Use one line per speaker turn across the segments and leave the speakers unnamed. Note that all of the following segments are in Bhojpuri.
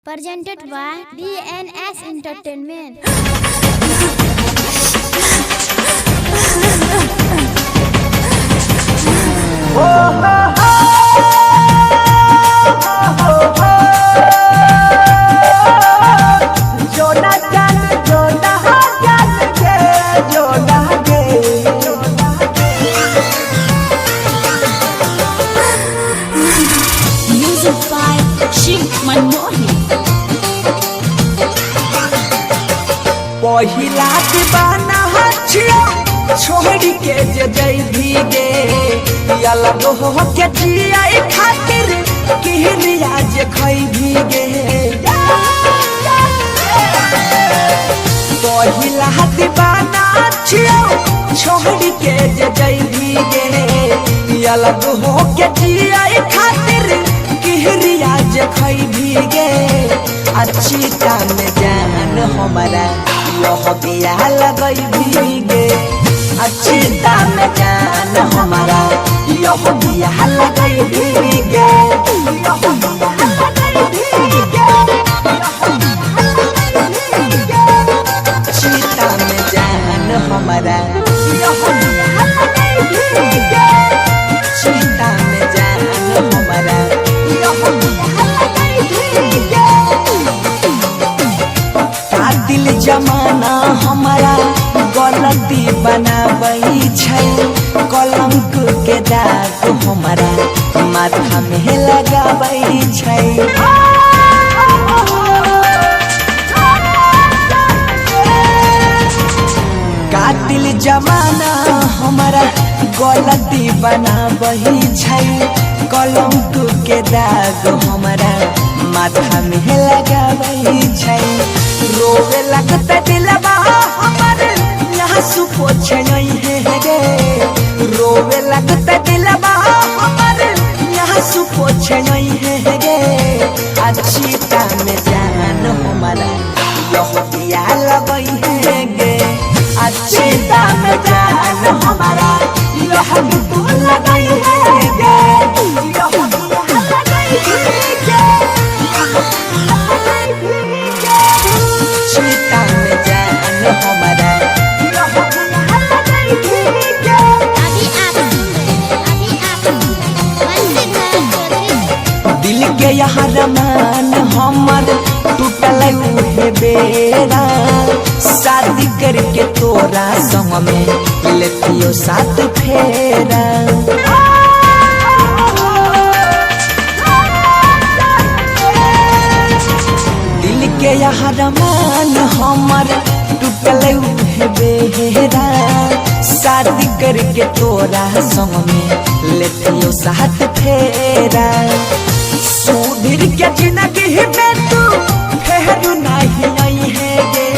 Presented by DNS Entertainment.
Music by Shiv Manmohan.
पहिला दीवाना हचियो छोड़ी के जे जई भीगे अलग हो के जिया खातिर किहरिया जे खई भीगे पहिला दीवाना हचियो छोड़ी के जे जई भीगे अलग हो के जिया खातिर किहरिया जे खई भीगे अच्छी काम जान हमारा यह बिया लगई भीगे अच्छी दाम जान हमारा यह बिया लगई भीगे अच्छी दाम जान हमारा यह बिया लगई भीगे अच्छी दाम जान हमारा यह बिया लगई भीगे दिल जमाना हमारा गलती बनाबई छै कलंक के दाग हमारा माथा में लगाबई छै का दिल जमाना हमारा गलती बनाबई छै कलंक के दाग हमारा माथा में लगाबई छै रोवे लगता दिलवा हमारे यहाँ सुपो नहीं है गे रोवे लगता दिलवा हमारे यहाँ सुपो नहीं है गे अच्छी काम जान हमारा यह दिया लगई है गे अच्छी काम जान हमारा यह लगई है गे यह लगई है गे सीता में जान हमारा दिल के यहाँ रमान हमर टूटल उहे बेरा शादी करके तोरा संग में लेतियो साथ फेरा दिल के यहाँ रमान हमर टूटल उहे बेरा शादी करके तोरा संग में लेतियो साथ फेरा सुधीर के जिंदगी में तू फेरू नहीं आई है गे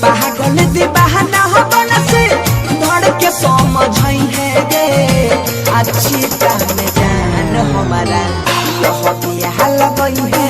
पागल दीवाना हवन से धड़ के समझई है गे अच्छी काम जान हमारा यह बिया लगई है